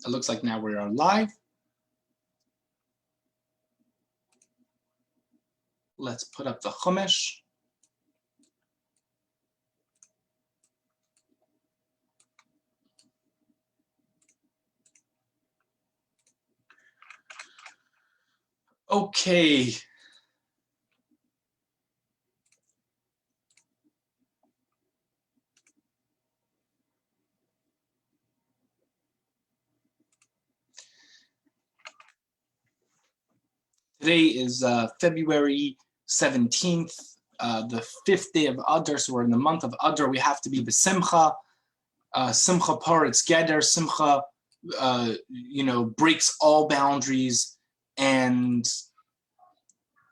It looks like now we are live. Let's put up the Chumash. Okay. Today is February 17th, the 5th day of Adar, so we're in the month of Adar. We have to be b'simcha. Simcha paritz geder. Simcha, breaks all boundaries. And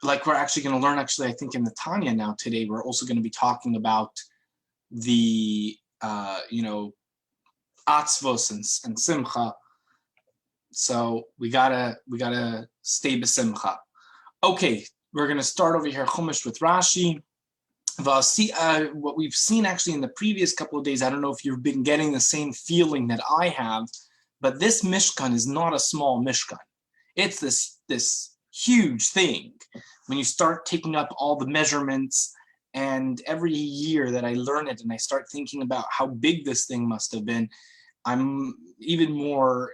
like we're actually going to learn, I think in the Tanya now today, we're also going to be talking about the, atzvos and simcha. So we gotta stay b'simcha. Okay, we're gonna start over here Chumash with Rashi. What we've seen actually in the previous couple of days, I don't know if you've been getting the same feeling that I have, but this Mishkan is not a small Mishkan. It's this huge thing. When you start taking up all the measurements, and every year that I learn it and I start thinking about how big this thing must have been, I'm even more,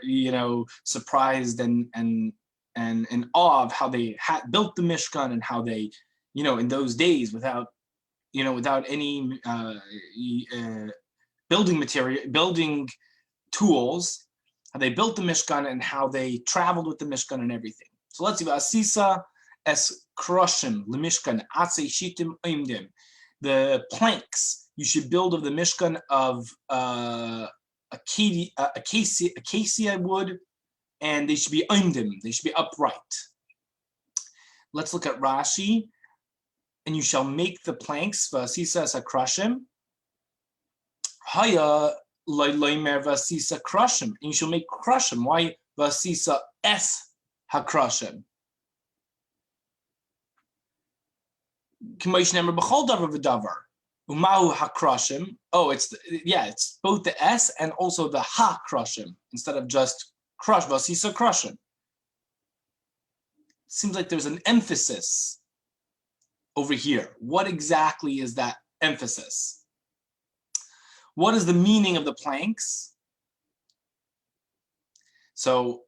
surprised and in awe of how they had built the Mishkan and how they, in those days without any building tools, how they built the Mishkan and how they traveled with the Mishkan and everything. So let's see. Asisa es kroshim lemishkan atzei shitim oimdim. The planks you should build of the Mishkan of acacia wood, and they should be oimdim. They should be upright. Let's look at Rashi. And you shall make the planks vasisa es hakrashim. Haya loimer vasisa krashim. And you shall make krashim. Why vasisa es hakrashim? K'moish nemer b'chol davar v'davar. Umahu hakrashim. Oh, it's both the S and also the hakrashim instead of just crush. Vasisa krashim. Seems like there's an emphasis over here. What exactly is that emphasis? What is the meaning of the planks? So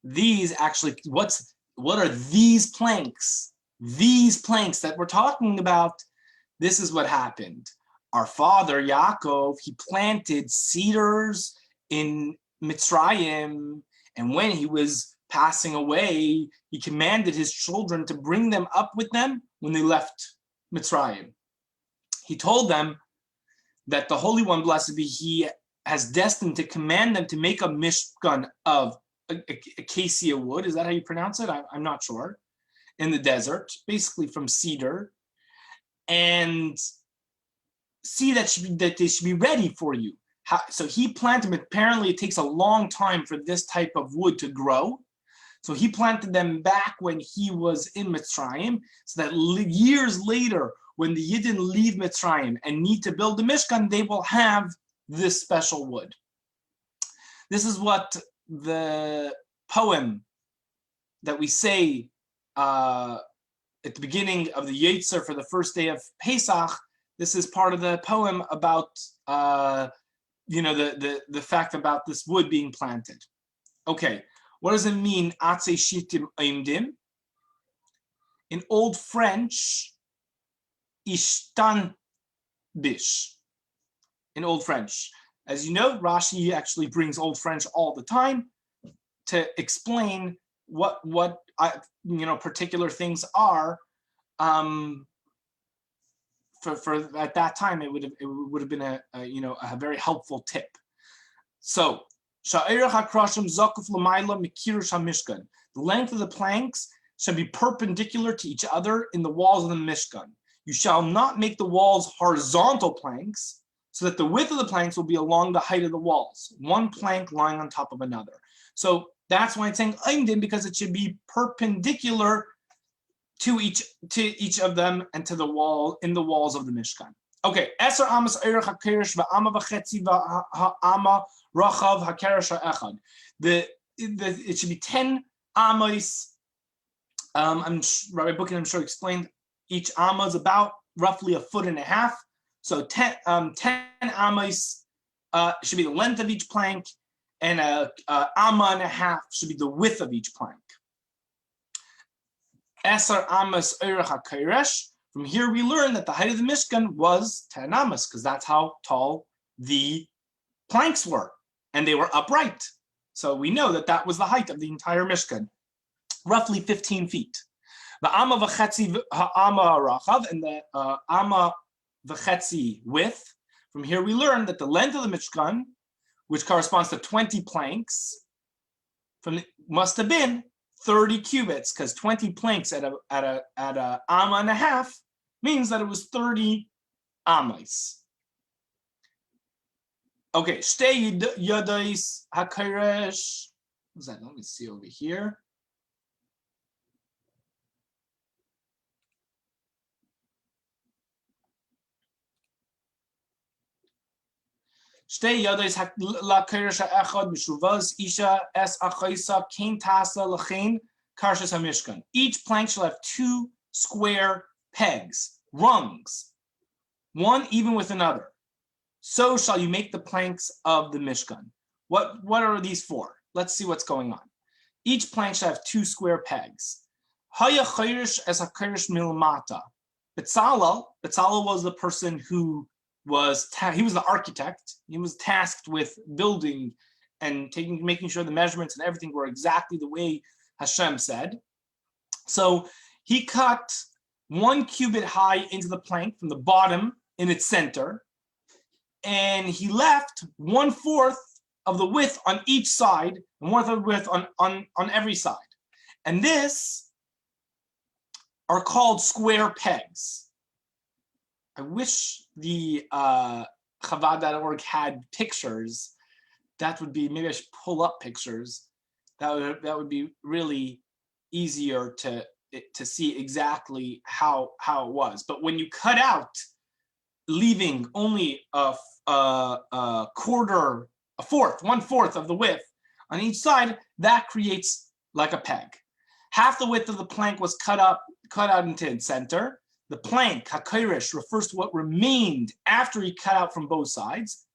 these actually, what are these planks? These planks that we're talking about, this is what happened. Our father, Yaakov, he planted cedars in Mitzrayim, and when he was passing away, he commanded his children to bring them up with them when they left Mitzrayim. He told them that the Holy One, blessed be He, has destined to command them to make a mishkan of acacia wood. Is that how you pronounce it? I'm not sure. In the desert, basically from cedar, and see that they should be ready for you. So he planted them. Apparently, it takes a long time for this type of wood to grow. So he planted them back when he was in Mitzrayim, so that years later, when the Yidden leave Mitzrayim and need to build the Mishkan, they will have this special wood. This is what the poem that we say at the beginning of the Yetzer for the first day of Pesach. This is part of the poem about the fact about this wood being planted. Okay. What does it mean, atzei shitim oimdim? In Old French, ishtan bish. In Old French. As you know, Rashi actually brings Old French all the time to explain what particular things are. For at that time, it would have been a very helpful tip. So, the length of the planks shall be perpendicular to each other in the walls of the Mishkan. You shall not make the walls horizontal planks, so that the width of the planks will be along the height of the walls, one plank lying on top of another. So that's why it's saying Oimdim, because it should be perpendicular to each of them and to the wall in the walls of the Mishkan. Okay, Eser Amas Eirach HaKeresh VaAma VaChetzi VaAma Rachav HaKeresh HaEchad. The it should be 10 amos. Rabbi Bukin, I'm sure, explained each amma is about roughly 1.5 feet. So 10 amos should be the length of each plank, and a amma and a half should be the width of each plank. Esar amos eirach hakoresh. From here we learn that the height of the Mishkan was 10 amos, because that's how tall the planks were, and they were upright. So we know that that was the height of the entire Mishkan, roughly 15 feet. The amma v'chetzi ha'ama rachav, and the amma v'chetzi width. From here we learn that the length of the Mishkan, which corresponds to 20 planks, must have been 30 cubits, because 20 planks at a amma and a half means that it was 30 amas. Okay, shtei yadais hakoresh. What's that? Let me see over here. Shtei yadais hakoresh ha'echad mishuvas isha es achaisa kain tasa lachain karshas hamishkan. Each plank shall have 2 square pegs, rungs, one even with another. So shall you make the planks of the Mishkan. What are these for? Let's see what's going on. Each plank shall have 2 square pegs. Haya chayrish es hakayrish milmata. Bezalel was the person who was he was the architect. He was tasked with building and making sure the measurements and everything were exactly the way Hashem said. So he cut 1 cubit high into the plank from the bottom in its center, and he left 1/4 of the width on each side and 1/4 of the width on every side. And this are called square pegs. I wish the Chabad.org had pictures. That would be, maybe I should pull up pictures. That would be really easier to see exactly how it was. But when you cut out, leaving only 1/4 of the width on each side, that creates like a peg. Half the width of the plank was cut out into its center. The plank, hakoresh, refers to what remained after he cut out from both sides.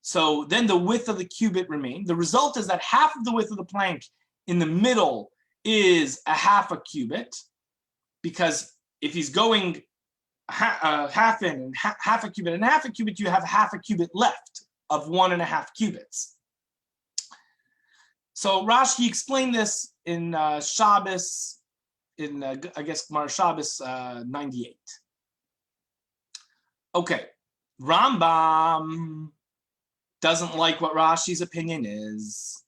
So then the width of the cubit remained. The result is that half of the width of the plank in the middle is a half a cubit, because if he's going half in and half a cubit and half a cubit, you have half a cubit left of 1.5 cubits. So Rashi explained this in Shabbos, in I guess Gemara Shabbos 98. Okay, Rambam doesn't like what Rashi's opinion is.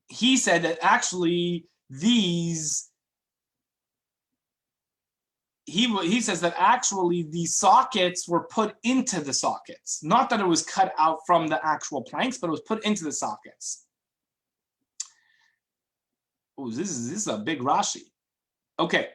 He said that actually these, he says that actually these sockets were put into the sockets. Not that it was cut out from the actual planks, but it was put into the sockets. Oh, this is a big Rashi. Okay.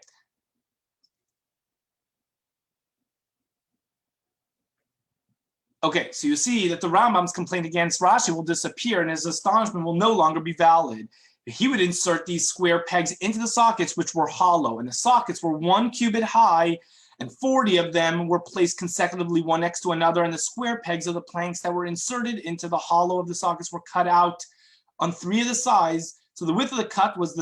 Okay, so you see that the Rambam's complaint against Rashi will disappear and his astonishment will no longer be valid. He would insert these square pegs into the sockets, which were hollow, and the sockets were 1 cubit high, and 40 of them were placed consecutively one next to another, and the square pegs of the planks that were inserted into the hollow of the sockets were cut out on 3 of the sides. So the width of the cut was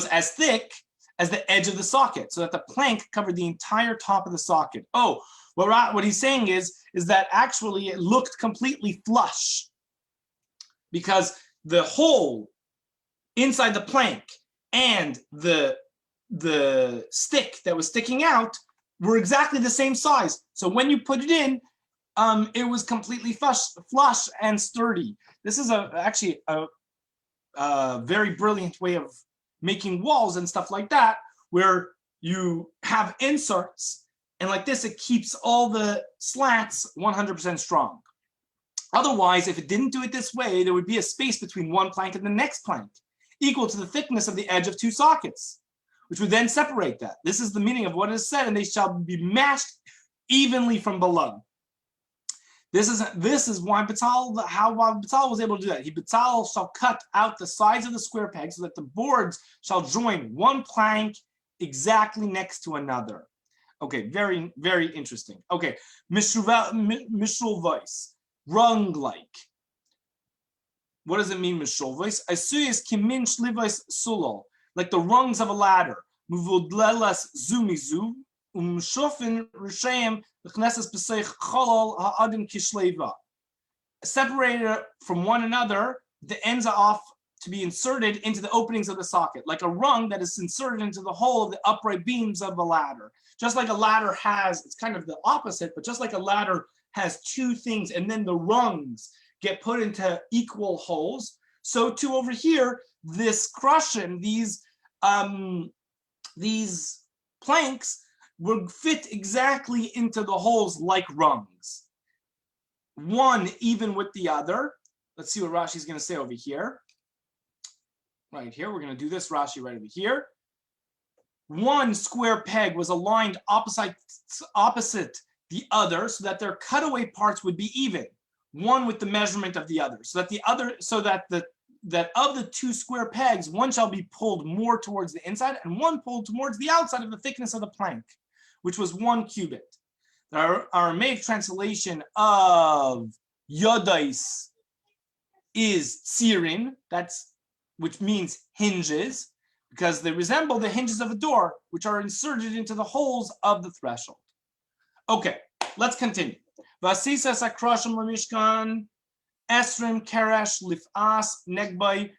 as thick as the edge of the socket, so that the plank covered the entire top of the socket. Oh, what he's saying is that actually it looked completely flush, because the hole inside the plank and the stick that was sticking out were exactly the same size. So when you put it in, it was completely flush and sturdy. This is actually a very brilliant way of making walls and stuff like that, where you have inserts, and like this, it keeps all the slats 100% strong. Otherwise, if it didn't do it this way, there would be a space between one plank and the next plank, equal to the thickness of the edge of 2 sockets, which would then separate that. This is the meaning of what is said, and they shall be matched evenly from below. This is why Batal was able to do that. Batal shall cut out the sides of the square peg so that the boards shall join one plank exactly next to another. Okay, very, very interesting. Okay, Mishul voice, rung-like. What does it mean, Mishul voice? Asuyas kimin shlivais sulol, like the rungs of a ladder. Muvudlelas zumizu, shofin rishaim l'knesses b'seich cholol ha'adim kishleva. Separated from one another, the ends are off to be inserted into the openings of the socket, like a rung that is inserted into the hole of the upright beams of a ladder. Just like a ladder has, it's kind of the opposite, but just like a ladder has two things, and then the rungs get put into equal holes, so too over here, this crushim, these planks will fit exactly into the holes like rungs. One even with the other. Let's see what Rashi's going to say over here. Right here, we're going to do this, Rashi, right over here. One square peg was aligned opposite the other so that their cutaway parts would be even, one with the measurement of the other, that of the two square pegs, one shall be pulled more towards the inside and one pulled towards the outside of the thickness of the plank, which was 1 cubit. The Aramaic translation of yodais is tzirin, which means hinges, because they resemble the hinges of a door, which are inserted into the holes of the threshold. Okay, let's continue. Vasisa sakrashim lemishkan esrim keresh lifas negbay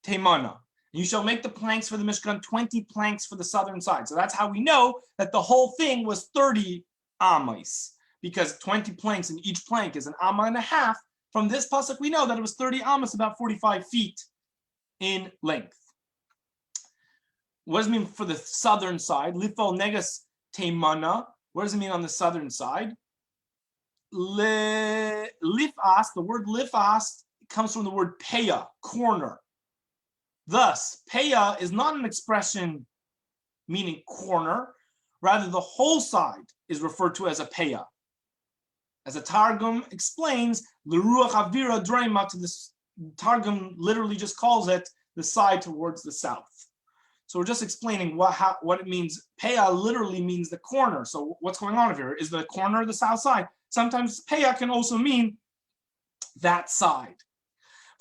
teimana. You shall make the planks for the Mishkan 20 planks for the southern side. So that's how we know that the whole thing was 30 amos, because 20 planks in each plank is an amma and a half. From this pasuk, we know that it was 30 amos, about 45 feet in length. What does it mean for the southern side? Lifol negas teimana. What does it mean on the southern side? Lifas, the word lifas comes from the word peya, corner. Thus, peya is not an expression meaning corner. Rather, the whole side is referred to as a peya. As the Targum explains, l'ruach avira dreima, to this Targum literally just calls it the side towards the south. So we're just explaining what it means. Peya literally means the corner. So what's going on over here? Is the corner the south side? Sometimes peya can also mean that side.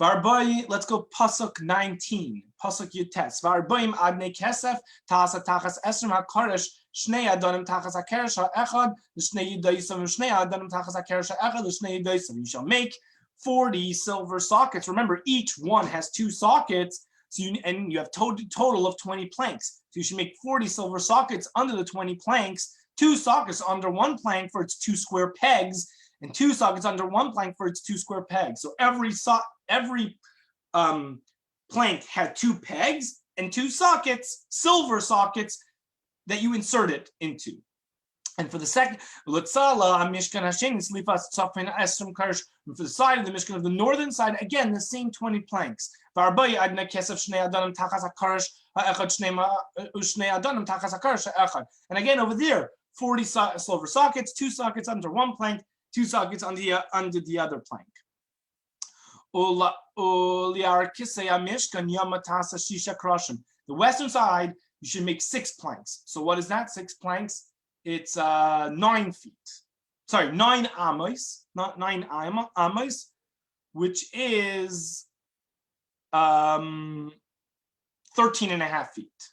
Varboy, let's go pasuk 19. Pasuk Yutes. Varboyim adnei kesef ta'asa tachas esrim ha'koresh shnei adonim tachas ha'keresh ha'echad l'shnei yidoisav shnei adonim tachas ha'keresh ha'echad l'shnei yidoisav. You shall make 40 silver sockets. Remember, each one has 2 sockets. So you have total of 20 planks. So you should make 40 silver sockets under the 20 planks, 2 sockets under one plank for its 2 square pegs, and 2 sockets under one plank for its 2 square pegs. So every plank had 2 pegs and 2 sockets, silver sockets, that you insert it into. And for the second, and for the side of the Mishkan of the northern side, again, the same 20 planks. And again, over there, 40 silver sockets, 2 sockets under one plank, 2 sockets under the other plank. The western side, you should make 6 planks. So what is that? 6 planks? It's 9 feet. Sorry, 9 amos, not 9 amos, which is 13.5 feet.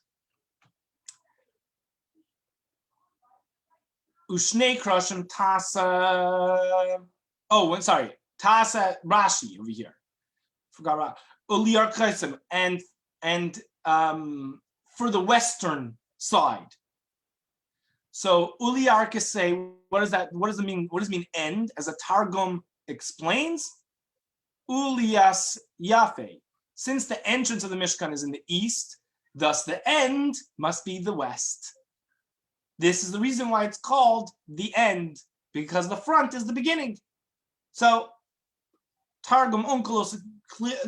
Ushnei krashim tasa. Oh, sorry, tasa Rashi over here. Forgot about Uliyar kresim, and for the western side. So Uliyar Kesei, what does it mean? What does it mean end? As a Targum explains, Uliyas Yafe. Since the entrance of the Mishkan is in the east, thus the end must be the west. This is the reason why it's called the end, because the front is the beginning. So Targum Onkelos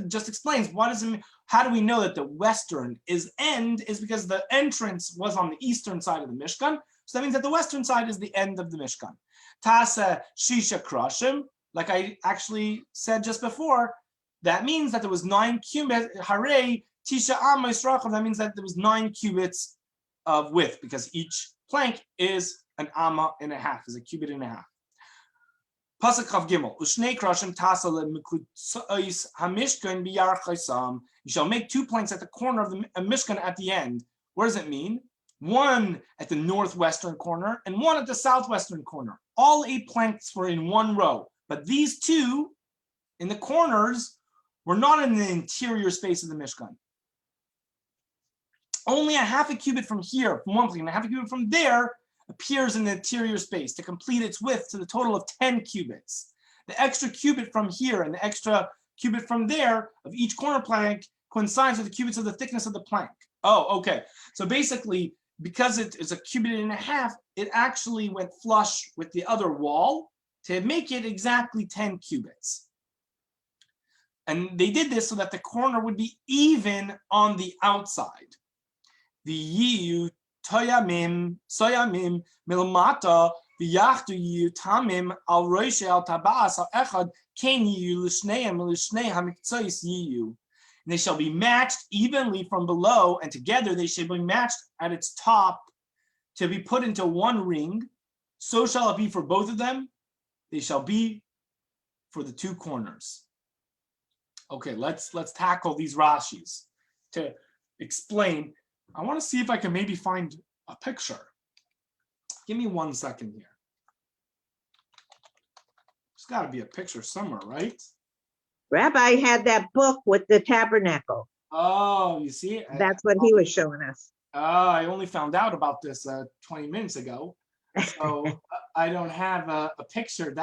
just explains what does it mean. How do we know that the western is end? Is because the entrance was on the eastern side of the Mishkan. So that means that the western side is the end of the Mishkan. Tasa Shisha Krashim, like I actually said just before, that means that there was 9 cubits. Hare tisha amos racham. That means that there was 9 cubits of width, because each plank is an amma and a half, is a cubit and a half. Pasuk Chav Gimel. Ushnei krashim tasa lemikutzos hamishkan biyarchaisam. You shall make 2 planks at the corner of the mishkan at the end. What does it mean? 1 at the northwestern corner and 1 at the southwestern corner. All 8 planks were in 1 row, but these 2 in the corners were not in the interior space of the mishkan. Only a half a cubit from here, from one plank, and a half a cubit from there appears in the interior space to complete its width to the total of 10 cubits. The extra cubit from here and the extra cubit from there of each corner plank coincides with the cubits of the thickness of the plank. Oh, okay. So basically, because it is a cubit and a half, it actually went flush with the other wall to make it exactly 10 cubits. And they did this so that the corner would be even on the outside. The yiyu toyamim soyamim milmata v'yachdu yiyu tamim al roishe al tabas al echad ken yiyu l'shneim l'shnei hamiktzos yiyu. And they shall be matched evenly from below, and together they shall be matched at its top to be put into 1 ring. So shall it be for both of them. They shall be for the 2 corners. Okay, let's tackle these Rashis to explain. I want to see if I can maybe find a picture. Give me 1 second here. There's got to be a picture somewhere, right? Rabbi had that book with the tabernacle. Oh, you see? That's what he was showing us. I only found out about this 20 minutes ago. So I don't have a picture.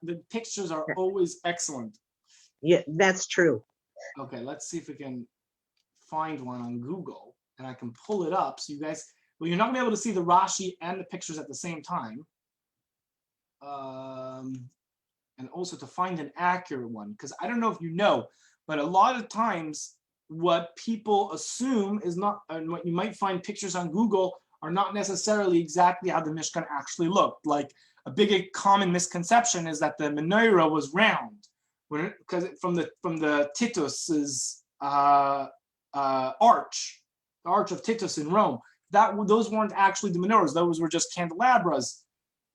The pictures are always excellent. Yeah, that's true. Okay, let's see if we can find one on Google, and I can pull it up so you guys, well, you're not gonna be able to see the Rashi and the pictures at the same time. And also to find an accurate one, because I don't know if you know, but a lot of times what people assume is not, and what you might find pictures on Google are not necessarily exactly how the Mishkan actually looked. Like a big common misconception is that the menorah was round, because from the Titus's arch, the Arch of Titus in Rome. Those weren't actually the menorahs; those were just candelabras.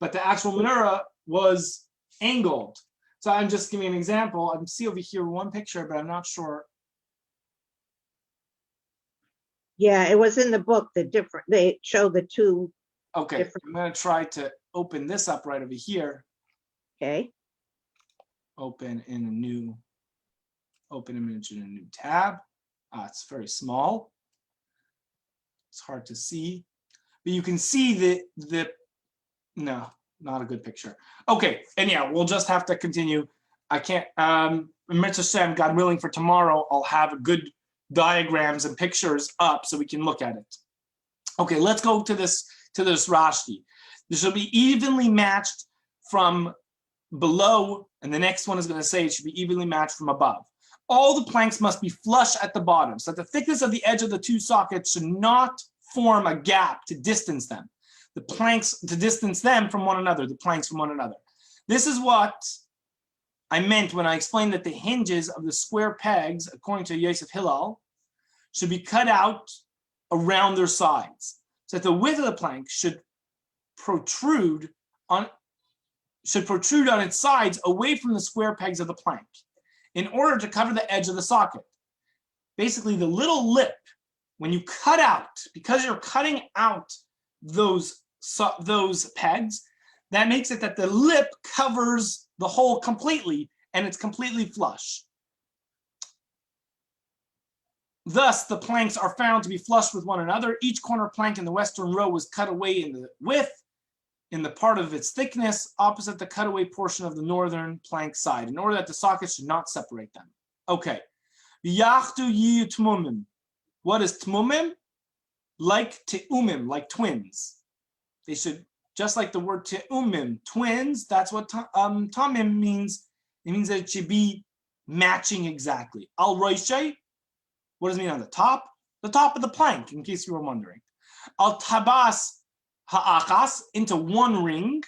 But the actual menorah was angled. So I'm just giving an example. I can see over here 1 picture, but I'm not sure. Yeah, it was in the book. They show the 2. Okay, different. I'm going to try to open this up right over here. Okay. Open image in a new tab. It's very small. It's hard to see, but you can see no, not a good picture. Okay, and yeah, we'll just have to continue. I can't, Mitzvah Shem, God willing, for tomorrow, I'll have good diagrams and pictures up so we can look at it. Okay, let's go to this Rashi. This will be evenly matched from below, and the next one is going to say it should be evenly matched from above. All the planks must be flush at the bottom, so that the thickness of the edge of the 2 sockets should not form a gap to distance them. The planks, to distance them from one another, the planks from one another. This is what I meant when I explained that the hinges of the square pegs, according to Yosef Hillel, should be cut out around their sides, so that the width of the plank should protrude on its sides away from the square pegs of the plank, in order to cover the edge of the socket. Basically, the little lip, when you cut out, because you're cutting out those pegs, that makes it that the lip covers the hole completely, and it's completely flush. Thus, the planks are found to be flush with one another. Each corner plank in the western row was cut away in the width, in the part of its thickness, opposite the cutaway portion of the northern plank side, in order that the sockets should not separate them. Okay. Yachdu yiyu tmumim. What is tmumim? Like te'umim, like twins. They should, just like the word te'umim, twins, that's what tamim means. It means that it should be matching exactly. Al roishay, what does it mean on the top? The top of the plank, in case you were wondering. Al tabas ha'achas, into 1 ring.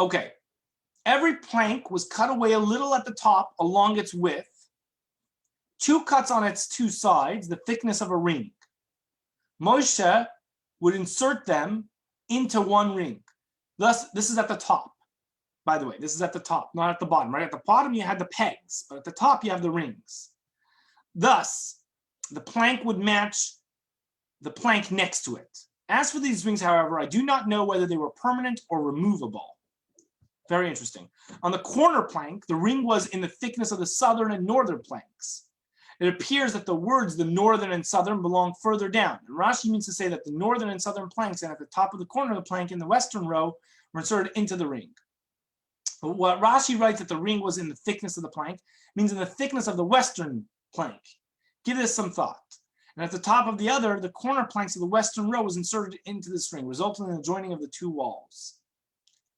Okay, every plank was cut away a little at the top along its width, 2 cuts on its 2 sides, the thickness of a ring. Moshe would insert them into one ring. Thus, this is at the top. By the way, this is at the top, not at the bottom. Right at the bottom, you had the pegs, but at the top, you have the rings. Thus, the plank would match the plank next to it. As for these rings, however, I do not know whether they were permanent or removable. Very interesting. On the corner plank, the ring was in the thickness of the southern and northern planks. It appears that the words the northern and southern belong further down. And Rashi means to say that the northern and southern planks and at the top of the corner of the plank in the western row were inserted into the ring. But what Rashi writes that the ring was in the thickness of the plank means in the thickness of the western plank. Give this some thought. And at the top of the other, the corner planks of the western row was inserted into this ring, resulting in the joining of the 2 walls.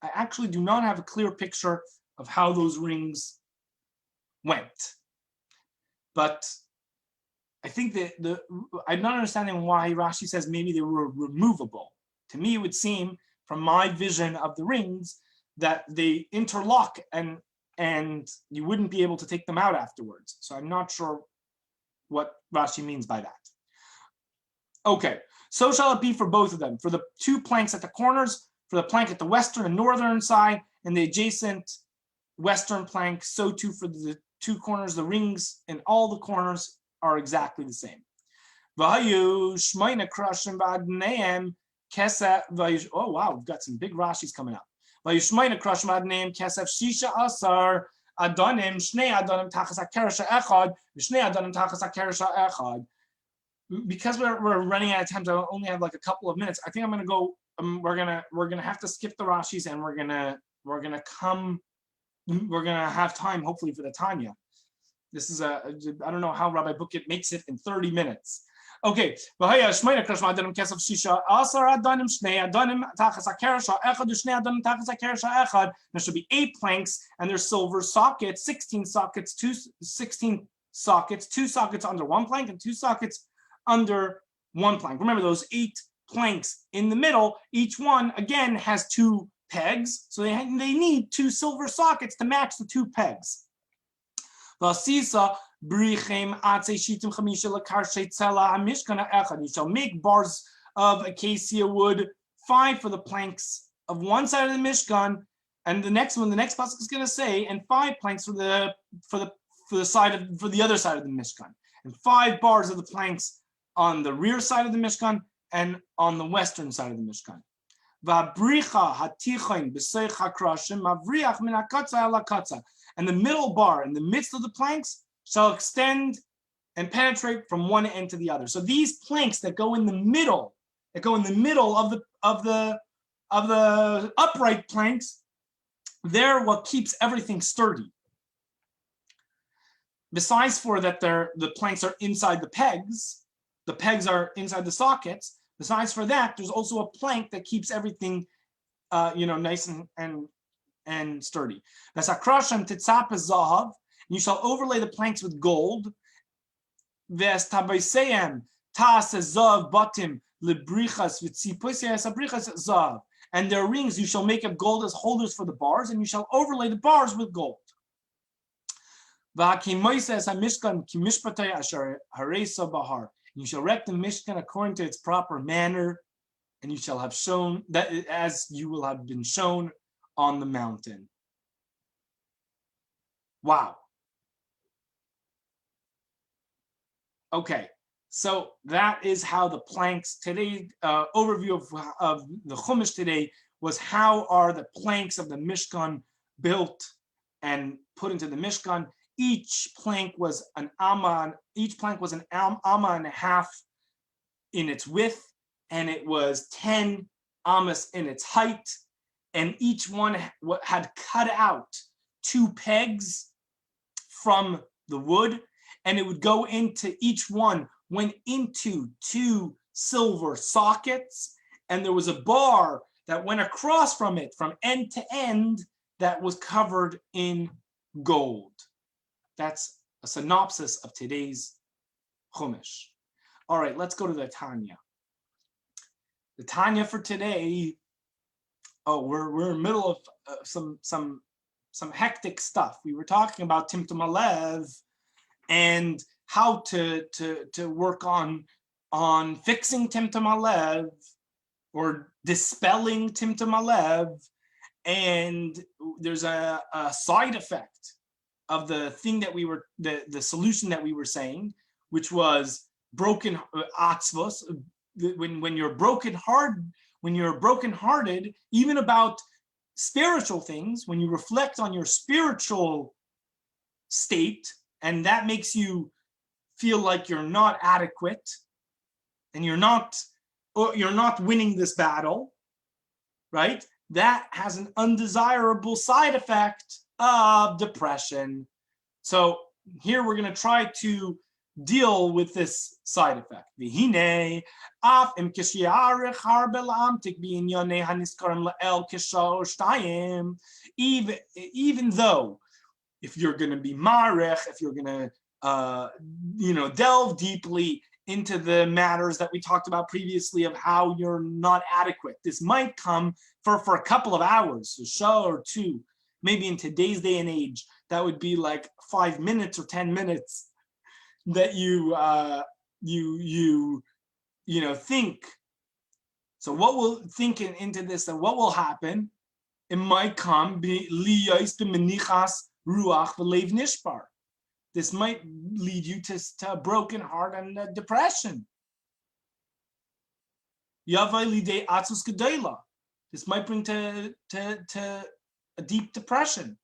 I actually do not have a clear picture of how those rings went. But I think that I'm not understanding why Rashi says maybe they were removable. To me, it would seem, from my vision of the rings, that they interlock and you wouldn't be able to take them out afterwards. So I'm not sure what Rashi means by that. Okay, so shall it be for both of them, for the 2 planks at the corners, for the plank at the western and northern side, and the adjacent western plank, so too for the 2 corners. The rings in all the corners are exactly the same. Oh wow, we've got some big Rashis coming up. Because we're running out of time, so I only have like a couple of minutes. I think I'm gonna go. We're gonna have to skip the Rashis, and we're gonna have time hopefully for the Tanya. This is I don't know how Rabbi Bookit makes it in 30 minutes. Okay, there should be 8 planks and there's silver sockets, 16 sockets, 2 sockets under one plank and 2 sockets under one plank. Remember those 8 planks in the middle, each one again has 2 pegs, so they need 2 silver sockets to match the 2 pegs. You shall make bars of acacia wood, 5 for the planks of one side of the Mishkan, and the next pasuk is going to say, and 5 planks for the other side of the Mishkan, and 5 bars of the planks on the rear side of the Mishkan and on the western side of the Mishkan. And the middle bar in the midst of the planks shall extend and penetrate from one end to the other. So these planks that go in the middle of the upright planks, they're what keeps everything sturdy. Besides for that, the planks are inside the pegs are inside the sockets. Besides for that, there's also a plank that keeps everything, nice and sturdy. You shall overlay the planks with gold. And their rings you shall make of gold as holders for the bars, and you shall overlay the bars with gold. You shall erect the Mishkan according to its proper manner, and you shall have shown that as you will have been shown on the mountain. Wow. Okay, so that is how the planks today, overview of the Chumash today was how are the planks of the Mishkan built and put into the Mishkan. Each plank was an amma and a half in its width, and it was 10 ammas in its height, and each one had cut out 2 pegs from the wood, and it would go into each one, went into 2 silver sockets, and there was a bar that went across from it from end to end that was covered in gold. That's a synopsis of today's Chumash. All right, let's go to the Tanya. The Tanya for today. Oh, we're in the middle some hectic stuff. We were talking about Timtum Alev and how to work on fixing Timtum Alev or dispelling Timtum Alev, and there's a side effect of the thing that we were the solution that we were saying, which was broken atzvos. When you're brokenhearted, even about spiritual things, when you reflect on your spiritual state, and that makes you feel like you're not adequate and you're not winning this battle, right? That has an undesirable side effect of depression. So here we're going to try to deal with this side effect. Even though if you're going to be marech, if you're going to delve deeply into the matters that we talked about previously of how you're not adequate, this might come for a couple of hours, a show or two. Maybe in today's day and age, that would be like 5 minutes or 10 minutes that you think. So what will think into this, and what will happen? It might come ruach v'leiv nishbar. This might lead you to a broken heart and depression. Yavai lidei atzus gedela. This might bring to a deep depression.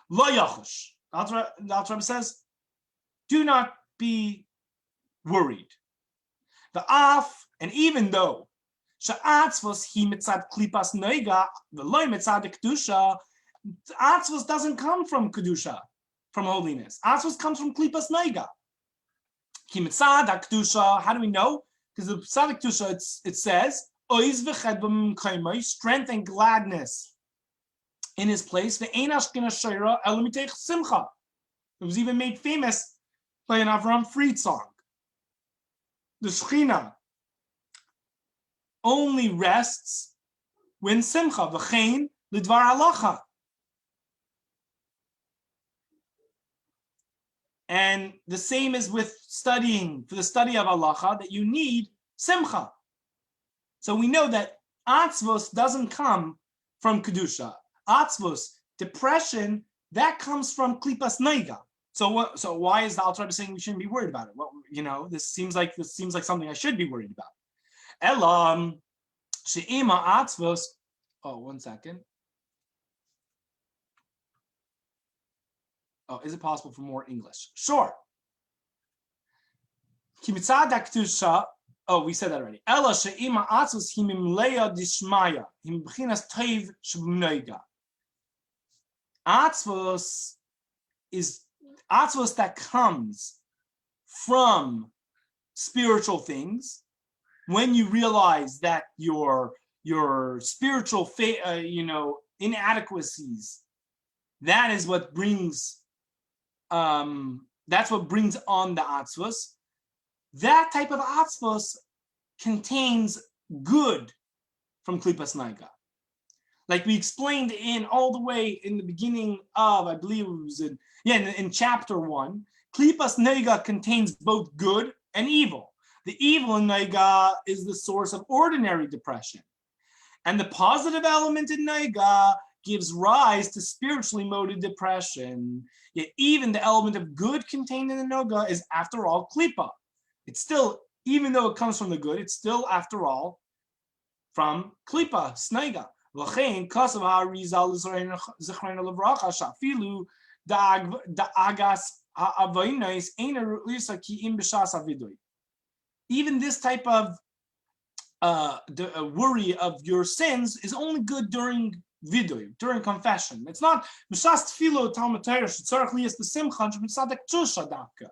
Lo yachush. That's what Rebbe says. Do not be worried. The af, and even though she'atzvos hi mitzad klipas noiga v'loy mitzad kedusha, atzvos doesn't come from kedusha, from holiness. Atzvos comes from klipas noiga. Ki mitzad kedusha. How do we know? Because the mitzad kedusha it says oiz v'ched b'mkaimai, strength and gladness in his place. Ve'ein ashkena shayra elamitech simcha. It was even made famous by an Avram Fried song. The Shechina only rests when simcha, v'chein lidvar halacha. And the same is with studying, for the study of halacha, that you need simcha. So we know that atzvos doesn't come from kedusha. Atzvos, depression, that comes from klipas noiga. So why is the Alter Rebbe saying we shouldn't be worried about it? Well, this seems like something I should be worried about. Elam she'ima atzvos. Oh, 1 second. Oh, is it possible for more English? Sure. Kimitzad kedusha. Oh, we said that already. Ela she'ima atzvos himim leya dishmaya him b'chinas toiv sheb'noiga. Atzvos is atzvos that comes from spiritual things. When you realize that your spiritual inadequacies, that is what brings that's what brings on the atzvos. That type of atzvos contains good from klipas noiga. Like we explained all the way in the beginning of, I believe it was in chapter 1, klipas noiga contains both good and evil. The evil in noiga is the source of ordinary depression. And the positive element in noiga gives rise to spiritually motivated depression. Yet even the element of good contained in the noiga is, after all, klipa. It's still, even though it comes from the good, it's still, after all, from klipa, sneiga. L'chein kasav ha'arizal zechrena levracha shafilu da'agas ha'avonos ein ru'isa ki im b'shas havidui. Even this type of worry of your sins is only good during vidui, during confession. It's not b'shas tefilo talmud Torah shetzarich liyas b'simcha b'tzadek tusha davka.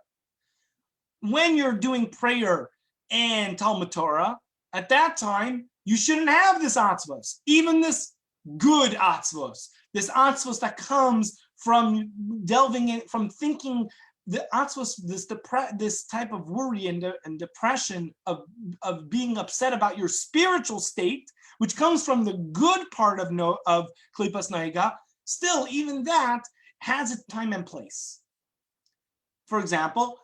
When you're doing prayer and Talmud Torah, at that time, you shouldn't have this atzvos, even this good atzvos, this atzvos that comes from delving in, from thinking the atzvos, this type of worry and depression of being upset about your spiritual state, which comes from the good part of Klipas Noiga, still, even that has its time and place. For example,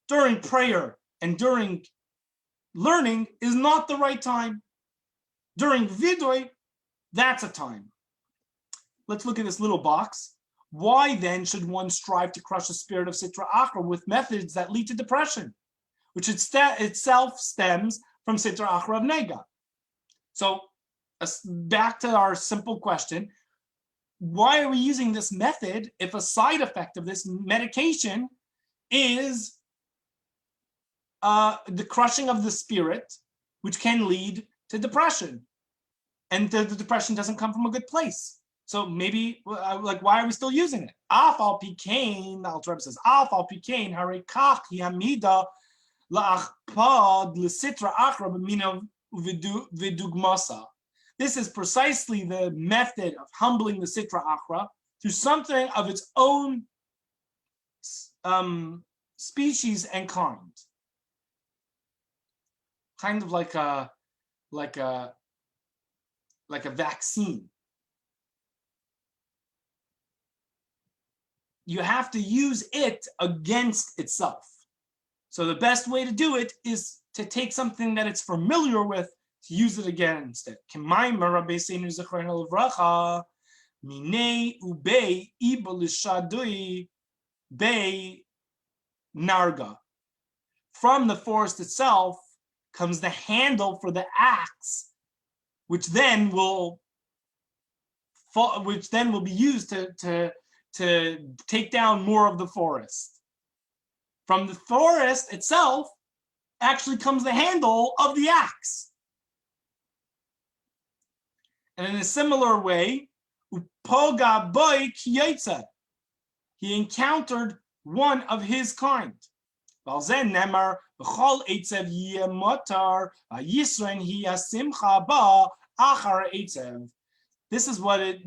during prayer and during learning is not the right time. During Vidoy, that's a time. Let's look at this little box. Why then should one strive to crush the spirit of Sitra Achra with methods that lead to depression, which itself stems from Sitra Achra of Nega? So back to our simple question, why are we using this method if a side effect of this medication is the crushing of the spirit, which can lead to depression, and the depression doesn't come from a good place? So maybe, like, why are we still using it? Af al pikein, the Alter Rebbe says, Af al pikein harekach yamida la'achpad l'sitra achra b'mina v'dugmasa. This is precisely the method of humbling the Sitra Achra through something of its own species and kind. Kind of like a vaccine. You have to use it against itself. So the best way to do it is to take something that it's familiar with, to use it against it. K'maymer Rabbeinu Zechronu Livracha, minei ubei iba l'shadui bei narga. From the forest itself comes the handle for the axe, which then will be used to take down more of the forest. From the forest itself actually comes the handle of the axe. And in a similar way, upoga boy kiyotza, he encountered one of his kind. Valzen nemar b'chol eitzev yemotar yisren hi asimcha ba achar eitzev. This is what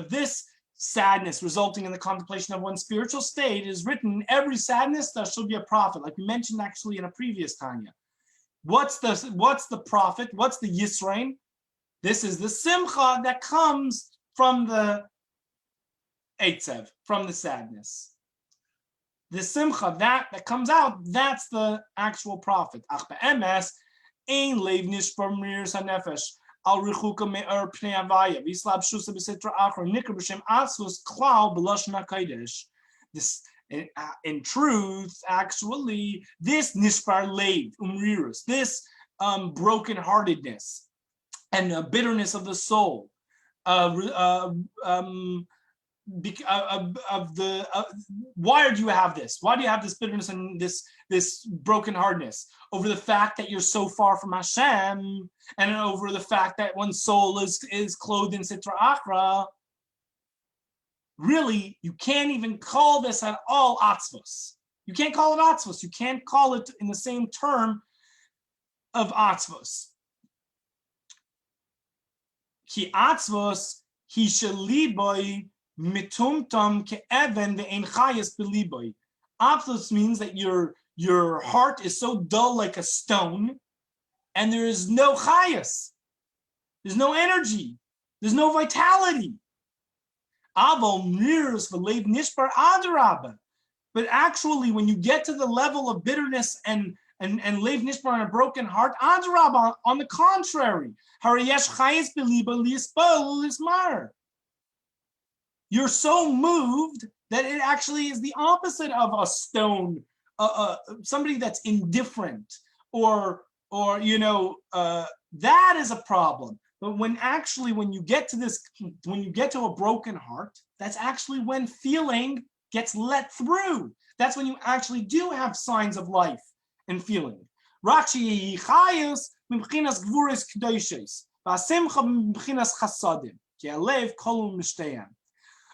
this sadness resulting in the contemplation of one's spiritual state is written. In every sadness there shall be a prophet, like we mentioned actually in a previous Tanya. What's the prophet? What's the Yisrain? This is the simcha that comes from the eitzev, from the sadness. The simcha that comes out, that's the actual prophet. Ach be'emes ein leiv nishbar miris hanefesh. Al richuka me'er pnei avaya v'yislab shusa b'sitra achra nikar b'shem atzvus klal b'lashon hakodesh. This, in truth, actually, this nishbar leiv umrirus, this brokenheartedness and bitterness of the soul, why do you have this? Why do you have this bitterness and this brokenheartedness over the fact that you're so far from Hashem, and over the fact that one's soul is clothed in Sitra Achra? Really, you can't even call this at all atzvos. You can't call it atzvos. You can't call it in the same term of atzvos. Ki atzvos hi sheliboy mitumtum ke'even ve'en chayas beliboy. Atzvos means that your heart is so dull like a stone, and there is no chayas. There's no energy. There's no vitality. Avol mirs v'leiv nishbar adarabah. But actually, when you get to the level of bitterness and leiv nishbar and a broken heart, adarabah, on the contrary, harayesh chayas beliba lispol lismar. You're so moved that it actually is the opposite of a stone, somebody that's indifferent, or that is a problem. But when you get to a broken heart, that's actually when feeling gets let through. That's when you actually do have signs of life and feeling.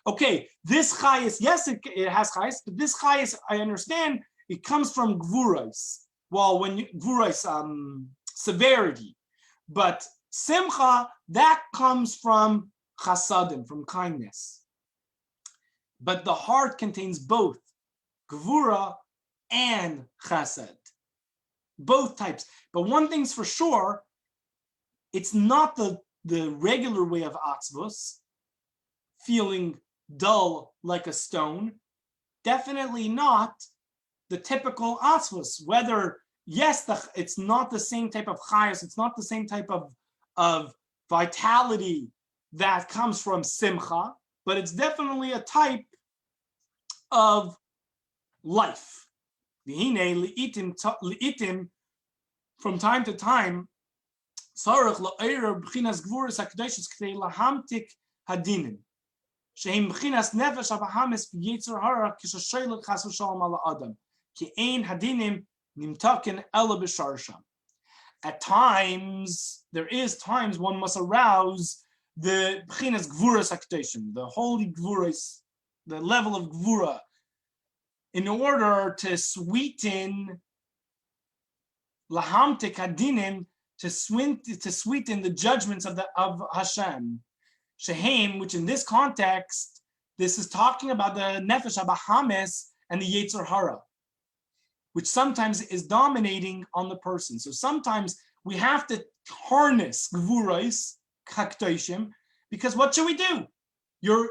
Okay, this chayis, yes, it has chayis, but this chayis, I understand, it comes from gvuros. Well, gvuros, severity, but simcha, that comes from chasadim, from kindness. But the heart contains both gvura and chasad, both types. But one thing's for sure, It's not the regular way of atzvus, feeling dull like a stone. Definitely not the typical atzvus. Whether, yes, it's not the same type of chayas, it's not the same type of vitality that comes from simcha, but it's definitely a type of life. From time to time, sarach la'eira b'chinas gvuras hakdoshes k'tei lahamtik hadinim. Shehem b'chinas nefesh abahamis v'yetzer hara k'shashoylek chas v'shalom ala adam. Ki'ein hadinim nimtaken ela b'sharsham. At times, there is times one must arouse the b'chinas gvuras hakdoshim, the holy gvuras, the level of gvura, in order to sweeten lahamtik hadinim, to sweeten the judgments of Hashem. Shehem, which in this context, this is talking about the nefesh habahamis and the yetzer hara, which sometimes is dominating on the person. So sometimes we have to harness gvurais hakdoshim, because what should we do? The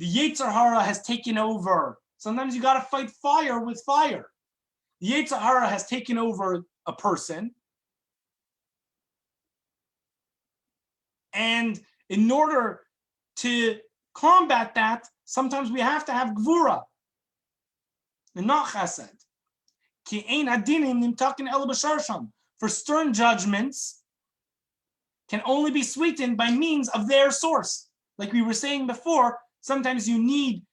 yetzer hara has taken over. Sometimes you got to fight fire with fire. The yetzer hara has taken over a person, and in order to combat that, sometimes we have to have gvura and not chesed. Ki ein hadinim nimtaken ela b'sharsham. For stern judgments can only be sweetened by means of their source. Like we were saying before, sometimes you need,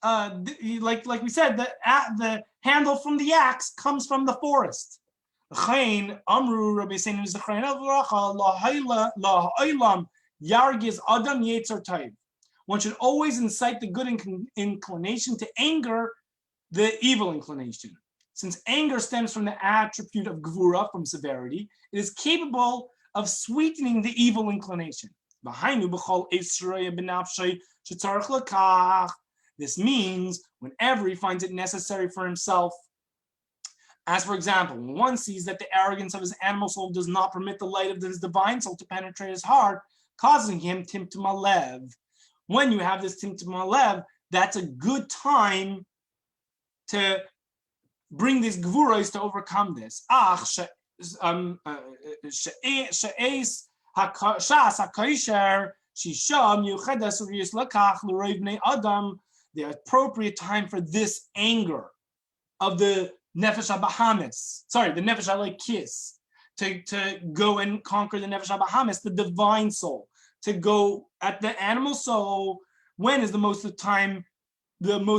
like we said, the handle from the axe comes from the forest. One should always incite the good inclination to anger the evil inclination. Since anger stems from the attribute of gvura, from severity, it is capable of sweetening the evil inclination. This means whenever he finds it necessary for himself. As for example, when one sees that the arrogance of his animal soul does not permit the light of his divine soul to penetrate his heart, causing him timtum alev. When you have this timtum alev, that's a good time to bring these gvuros to overcome this. The appropriate time for this anger of the nefesh habahamis, the nefesh halakis, to go and conquer the nefesh habahamis, the divine soul, to go at the animal soul. When is the most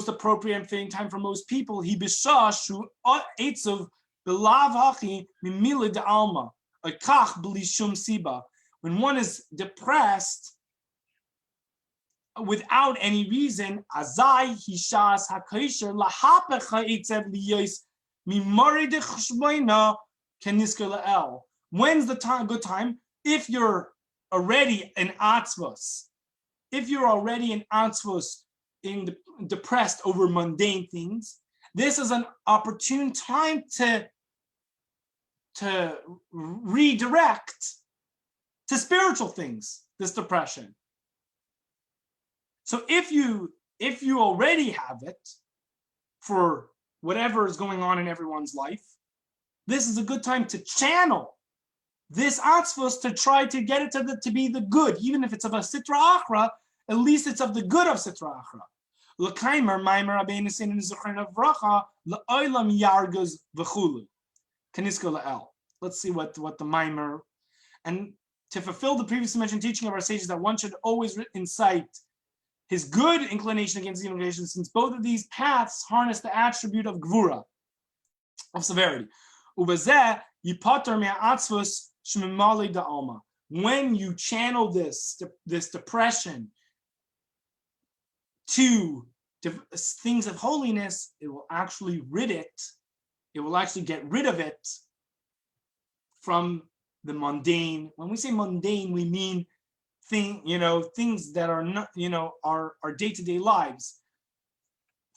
appropriate and fitting time for most people? He b'shashu etzav b'lav hachi mimila de alma akach b'li shum siba. When one is depressed without any reason, azai hishas hakaisher lahapecha etzav liyos mimari de chshboina kenisker lael. When's the time? Good time if you're already in atzvos. If you're already in atzvos, depressed over mundane things, this is an opportune time to redirect to spiritual things, this depression. So if you already have it for whatever is going on in everyone's life, this is a good time to channel this atzvos to try to get it to be the good. Even if it's of a sitra achra, at least it's of the good of sitra achra. L'kaimer maimer abeinu sin zechron avracha la'olam yarguz v'chulu kanisko la'el. Let's see what the maimer, and to fulfill the previously mentioned teaching of our sages that one should always incite his good inclination against evil inclination, since both of these paths harness the attribute of gvura, of severity. Ubezeh yipater me'atzvus shmimali da'alma. When you channel this depression to things of holiness, it will actually get rid of it from the mundane. When we say mundane, we mean things that are not, our day-to-day lives,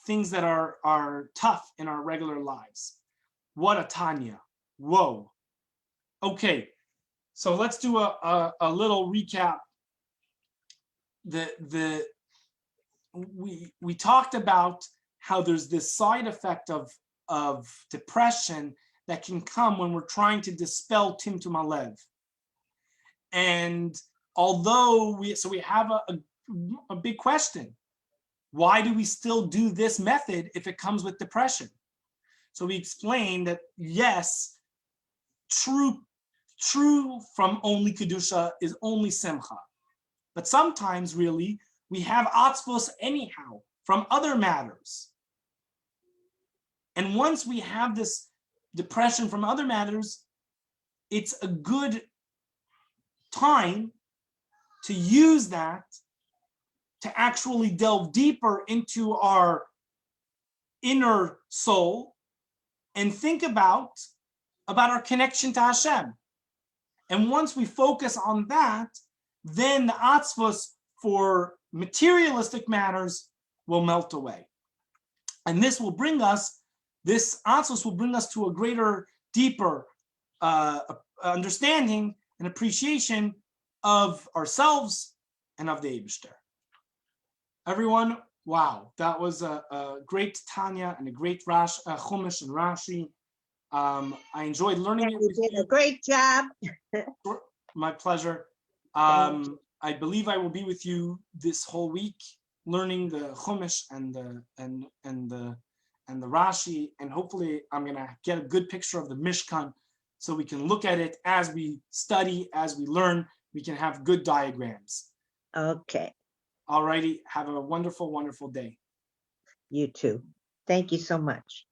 things that are tough in our regular lives. What a Tanya. Whoa. Okay, so let's do a little recap. We talked about how there's this side effect of depression that can come when we're trying to dispel Timtum Alev. And although we have a big question, why do we still do this method if it comes with depression? So we explained that yes, true from only Kedusha is only Simcha. But sometimes really we have atzvos anyhow from other matters. And once we have this depression from other matters, it's a good time to use that to actually delve deeper into our inner soul and think about our connection to Hashem. And once we focus on that, then the atzvos for materialistic matters will melt away. And this atzvos will bring us to a greater, deeper understanding and appreciation of ourselves and of the Eibishter. Everyone, wow, that was a great Tanya and a great Chumash and Rashi. I enjoyed learning it. You did a great job. My pleasure. I believe I will be with you this whole week, learning the Chumash and the Rashi, and hopefully I'm gonna get a good picture of the Mishkan, so we can look at it as we study, as we learn. We can have good diagrams. Okay. Alrighty, have a wonderful, wonderful day. You too. Thank you so much.